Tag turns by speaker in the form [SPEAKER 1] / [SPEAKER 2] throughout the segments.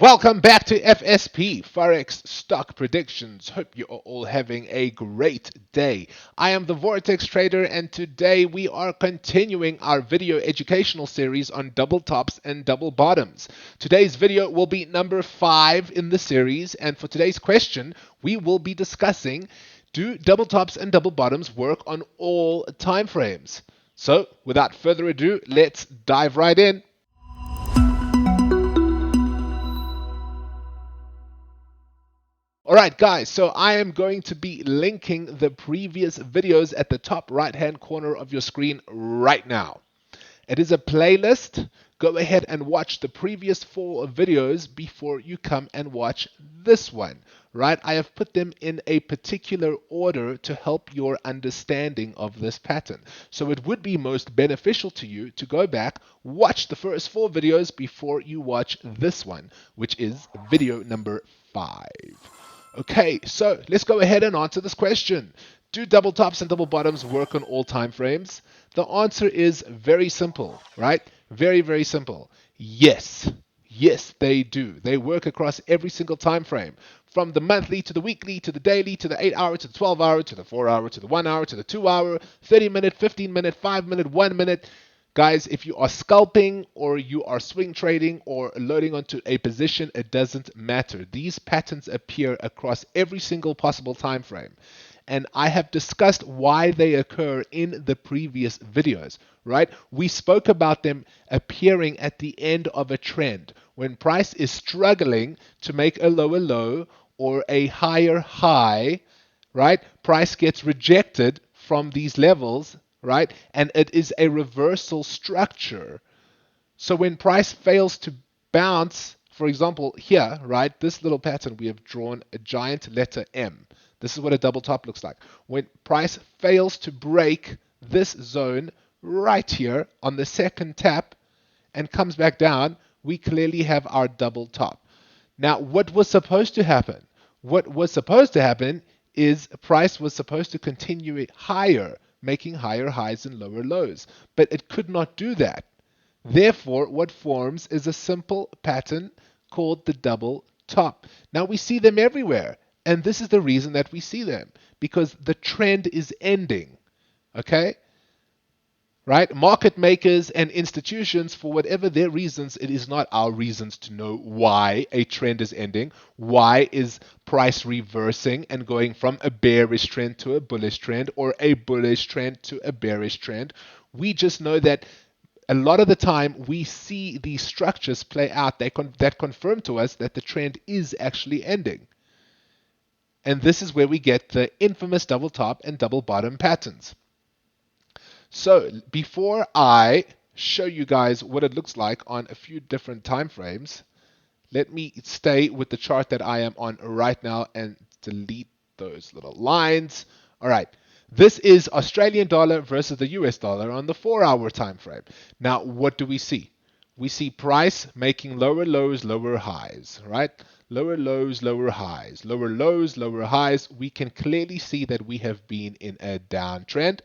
[SPEAKER 1] Welcome back to FSP, Forex-Stock-Predictions. Hope you are all having a great day. I am the Vortex Trader, and today we are continuing our video educational series on double tops and double bottoms. Today's video will be number 5 in the series, and for today's question, we will be discussing, do double tops and double bottoms work on all time frames? So, without further ado, let's dive right in. Alright guys, so I am going to be linking the previous videos at the top right hand corner of your screen right now. It is a playlist. Go ahead and watch the previous 4 videos before you come and watch this one, right? I have put them in a particular order to help your understanding of this pattern. So it would be most beneficial to you to go back, watch the first 4 videos before you watch this one, which is video number 5. Okay, so let's go ahead and answer this question. Do double tops and double bottoms work on all time frames? The answer is very simple, right? Very, very simple. Yes. Yes, they do. They work across every single time frame. From the monthly to the weekly to the daily to the 8-hour to the 12-hour to the 4-hour to the 1-hour to the 2-hour, 30-minute, 15-minute, 5-minute, 1-minute. Guys, if you are scalping or you are swing trading or loading onto a position, it doesn't matter. These patterns appear across every single possible time frame. And I have discussed why they occur in the previous videos, right? We spoke about them appearing at the end of a trend. When price is struggling to make a lower low or a higher high, right? Price gets rejected from these levels, right? And it is a reversal structure. So when price fails to bounce, for example, here, right, this little pattern, we have drawn a giant letter M. This is what a double top looks like. When price fails to break this zone right here on the second tap and comes back down, we clearly have our double top. Now, what was supposed to happen? What was supposed to happen is price was supposed to continue it higher, making higher highs and lower lows. But it could not do that. Therefore, what forms is a simple pattern called the double top. Now, we see them everywhere. And this is the reason that we see them, because the trend is ending. Okay? Right? Market makers and institutions, for whatever their reasons, it is not our reasons to know why a trend is ending. Why is price reversing and going from a bearish trend to a bullish trend, or a bullish trend to a bearish trend? We just know that a lot of the time we see these structures play out that confirm to us that the trend is actually ending. And this is where we get the infamous double top and double bottom patterns. So before I show you guys what it looks like on a few different time frames, let me stay with the chart that I am on right now and delete those little lines. All right. This is Australian dollar versus the US dollar on the 4-hour time frame. Now, what do we see? We see price making lower lows, lower highs, right? Lower lows, lower highs, lower lows, lower highs. We can clearly see that we have been in a downtrend,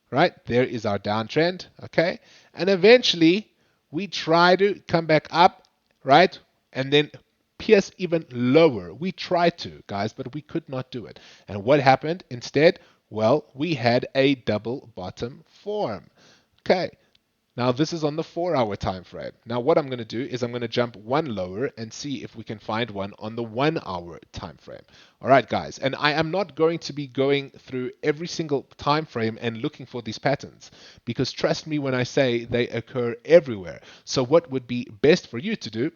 [SPEAKER 1] right? There is our downtrend, okay? And eventually we try to come back up, right? And then pierce even lower. We tried to, guys, but we could not do it. And what happened instead? Well, we had a double bottom form. Okay. Now this is on the 4-hour time frame. Now what I'm going to do is I'm going to jump one lower and see if we can find one on the 1-hour time frame. All right, guys, and I am not going to be going through every single time frame and looking for these patterns, because trust me when I say they occur everywhere. So what would be best for you to do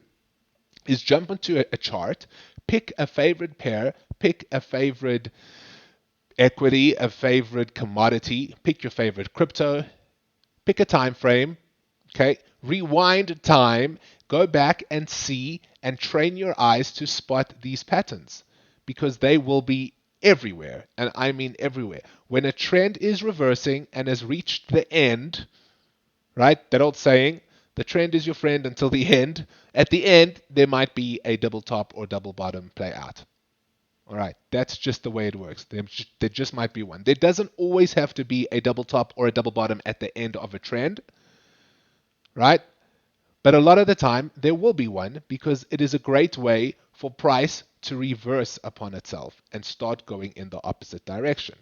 [SPEAKER 1] is jump into a chart, pick a favorite pair, pick a favorite equity, a favorite commodity, pick your favorite crypto, pick a time frame, okay? Rewind time, go back and see and train your eyes to spot these patterns, because they will be everywhere, and I mean everywhere. When a trend is reversing and has reached the end, right? That old saying, the trend is your friend until the end. At the end, there might be a double top or double bottom play out. All right, that's just the way it works. There just might be one. There doesn't always have to be a double top or a double bottom at the end of a trend, right? But a lot of the time, there will be one because it is a great way for price to reverse upon itself and start going in the opposite direction.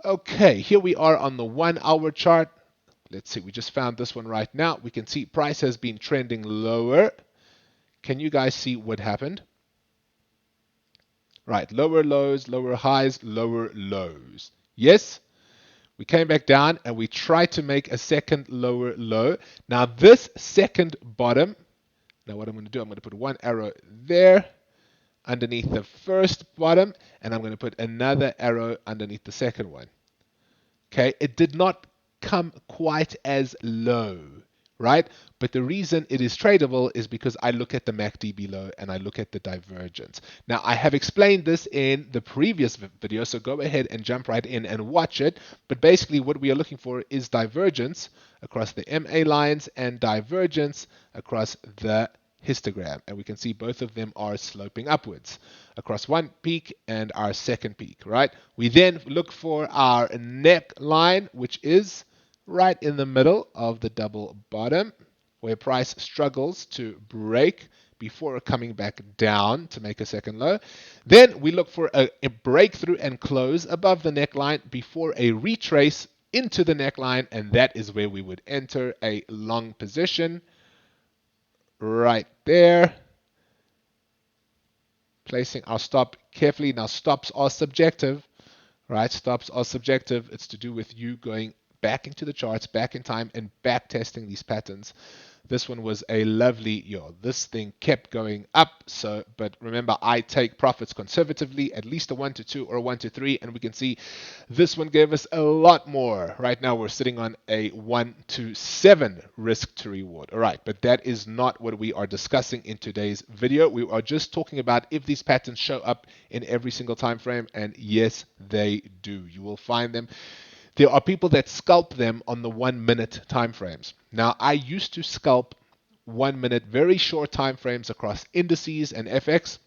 [SPEAKER 1] Okay, here we are on the 1 hour chart. Let's see, we just found this one right now. We can see price has been trending lower. Can you guys see what happened? Right, lower lows, lower highs, lower lows. Yes, we came back down and we tried to make a second lower low. Now this second bottom, now what I'm going to do, I'm going to put one arrow there underneath the first bottom, and I'm going to put another arrow underneath the second one. Okay, it did not come quite as low, right? But the reason it is tradable is because I look at the MACD below and I look at the divergence. Now, I have explained this in the previous video, so go ahead and jump right in and watch it. But basically, what we are looking for is divergence across the MA lines and divergence across the histogram, and we can see both of them are sloping upwards across one peak and our second peak, right? We then look for our neckline, which is right in the middle of the double bottom, where price struggles to break before coming back down to make a second low. Then we look for a breakthrough and close above the neckline before a retrace into the neckline, and that is where we would enter a long position right there, placing our stop carefully. Now, stops are subjective, right? Stops are subjective. It's to do with you going back into the charts, back in time, and back testing these patterns. This one was a lovely, this thing kept going up. So, but remember, I take profits conservatively, at least a 1 to 2 or a 1 to 3, and we can see this one gave us a lot more. Right now, we're sitting on a 1 to 7 risk to reward. All right, but that is not what we are discussing in today's video. We are just talking about if these patterns show up in every single time frame, and yes, they do. You will find them. There are people that scalp them on the 1 minute time frames. Now, I used to scalp 1 minute, very short time frames across indices and FX,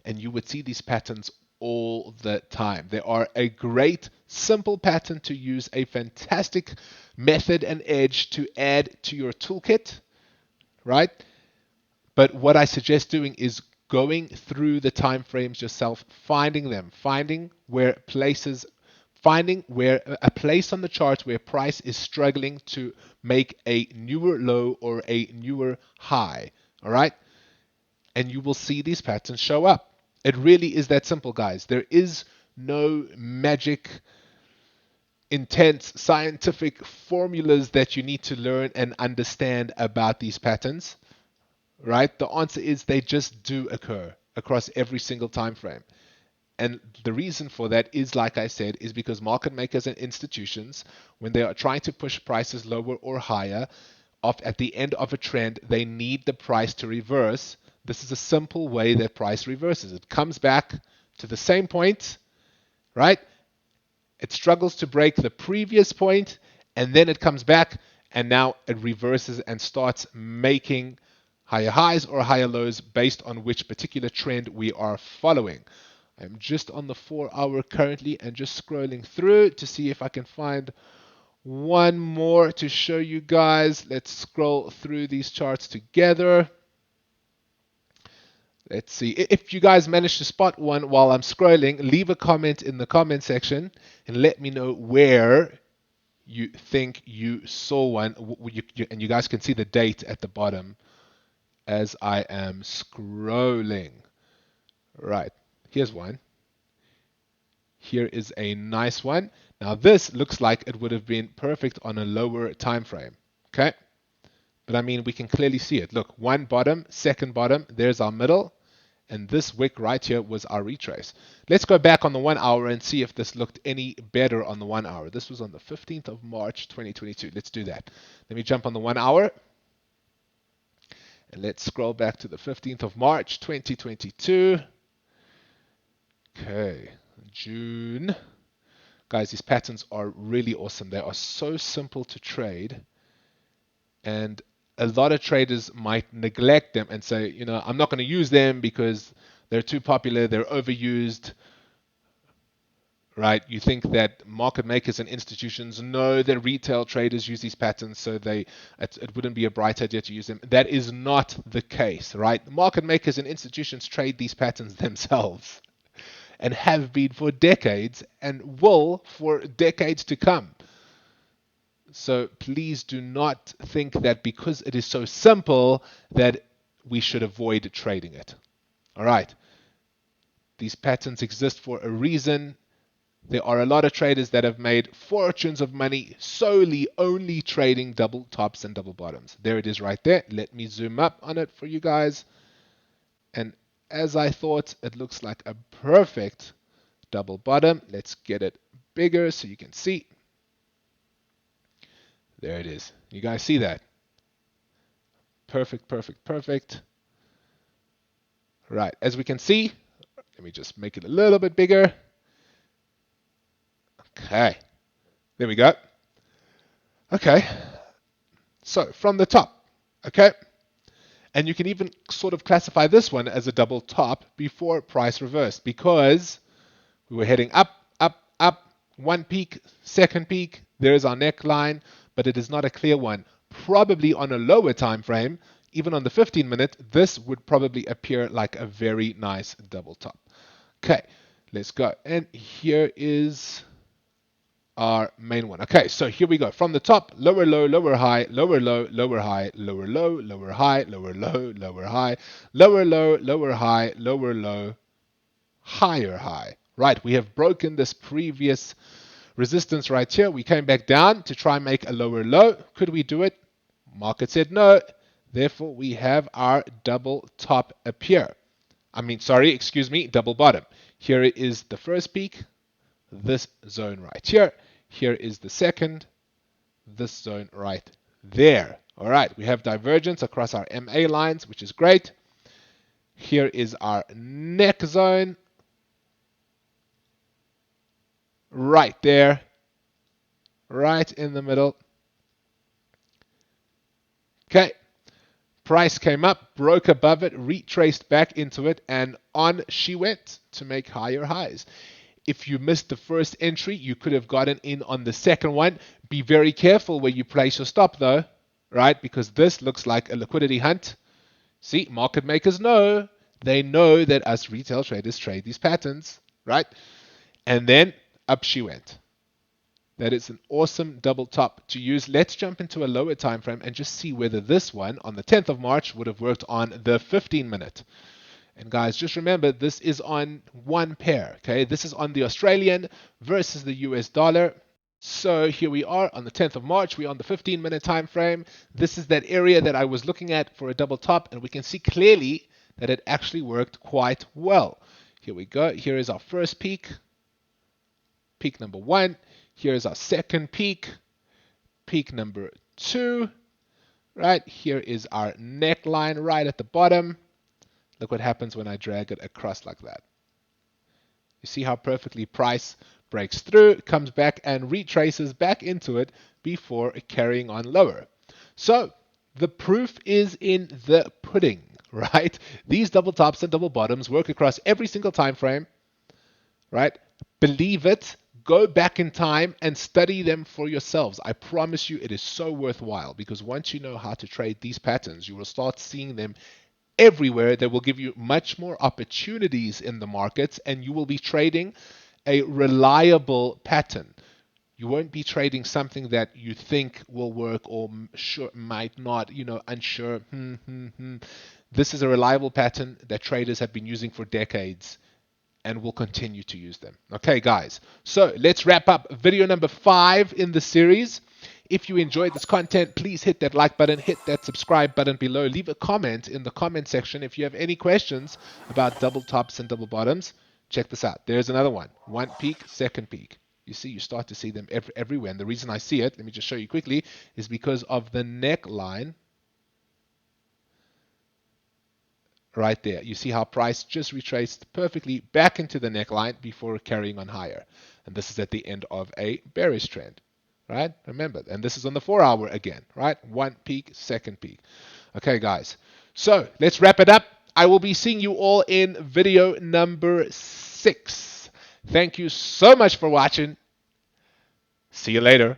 [SPEAKER 1] and you would see these patterns all the time. They are a great, simple pattern to use, a fantastic method and edge to add to your toolkit, right? But what I suggest doing is going through the time frames yourself, finding them, finding where a place on the chart where price is struggling to make a newer low or a newer high. All right. And you will see these patterns show up. It really is that simple, guys. There is no magic, intense scientific formulas that you need to learn and understand about these patterns, right? The answer is they just do occur across every single time frame. And the reason for that is, like I said, is because market makers and institutions, when they are trying to push prices lower or higher, at the end of a trend, they need the price to reverse. This is a simple way that price reverses. It comes back to the same point, right? It struggles to break the previous point, and then it comes back, and now it reverses and starts making higher highs or higher lows based on which particular trend we are following. I'm just on the 4 hour currently and just scrolling through to see if I can find one more to show you guys. Let's scroll through these charts together. Let's see. If you guys manage to spot one while I'm scrolling, leave a comment in the comment section and let me know where you think you saw one. And you guys can see the date at the bottom as I am scrolling. Right. Here's one. Here is a nice one. Now this looks like it would have been perfect on a lower time frame. Okay. But I mean, we can clearly see it. Look, one bottom, second bottom, there's our middle. And this wick right here was our retrace. Let's go back on the 1 hour and see if this looked any better on the 1 hour. This was on the 15th of March, 2022. Let's do that. Let me jump on the 1 hour. And let's scroll back to the 15th of March, 2022. Okay, June. Guys, these patterns are really awesome. They are so simple to trade. And a lot of traders might neglect them and say, I'm not going to use them because they're too popular, they're overused, right? You think that market makers and institutions know that retail traders use these patterns, so it wouldn't be a bright idea to use them. That is not the case, right? Market makers and institutions trade these patterns themselves and have been for decades and will for decades to come. So please do not think that because it is so simple that we should avoid trading it. All right. These patterns exist for a reason. There are a lot of traders that have made fortunes of money solely only trading double tops and double bottoms. There it is right there. Let me zoom up on it for you guys. And as I thought, it looks like a perfect double bottom. Let's get it bigger so you can see. There it is. You guys see that? Perfect, perfect, perfect. Right. As we can see, let me just make it a little bit bigger. Okay. There we go. Okay. So from the top, okay? And you can even sort of classify this one as a double top before price reversed because we were heading up, up, up, one peak, second peak. There's our neckline, but it is not a clear one. Probably on a lower time frame, even on the 15-minute, this would probably appear like a very nice double top. Okay, let's go. And here is our main one. Okay, so here we go. From the top, lower low, lower high, lower low, lower high, lower low, lower high, lower low, lower high, lower low, lower high, lower low, higher high. Right, we have broken this previous resistance right here. We came back down to try and make a lower low. Could we do it? Market said no. Therefore, we have our double top appear. Double bottom. Here is the first peak, this zone right here. Here is the second, this zone right there. All right, we have divergence across our MA lines, which is great. Here is our neck zone right there, right in the middle. Okay, price came up, broke above it, retraced back into it, and on she went to make higher highs. If you missed the first entry, you could have gotten in on the second one. Be very careful where you place your stop though, right? Because this looks like a liquidity hunt. See, market makers know. They know that us retail traders trade these patterns, right? And then up she went. That is an awesome double top to use. Let's jump into a lower time frame and just see whether this one on the 10th of March would have worked on the 15-minute. And guys, just remember, this is on one pair, okay? This is on the Australian versus the US dollar. So here we are on the 10th of March. We're on the 15-minute time frame. This is that area that I was looking at for a double top, and we can see clearly that it actually worked quite well. Here we go. Here is our first peak, peak number 1. Here is our second peak, peak number 2. Right, here is our neckline right at the bottom. Look what happens when I drag it across like that. You see how perfectly price breaks through, comes back and retraces back into it before carrying on lower. So the proof is in the pudding, right? These double tops and double bottoms work across every single time frame, right? Believe it. Go back in time and study them for yourselves. I promise you it is so worthwhile because once you know how to trade these patterns, you will start seeing them everywhere. That will give you much more opportunities in the markets and you will be trading a reliable pattern. You won't be trading something that you think will work or might not, unsure. This is a reliable pattern that traders have been using for decades and will continue to use them. Okay, guys, so let's wrap up video number 5 in the series. If you enjoyed this content, please hit that like button, hit that subscribe button below, leave a comment in the comment section if you have any questions about double tops and double bottoms. Check this out. There's another one. One peak, second peak. You see, you start to see them everywhere. And the reason I see it, let me just show you quickly, is because of the neckline right there. You see how price just retraced perfectly back into the neckline before carrying on higher. And this is at the end of a bearish trend, right? Remember, and this is on the 4-hour again, right? One peak, second peak. Okay, guys. So let's wrap it up. I will be seeing you all in video number 6. Thank you so much for watching. See you later.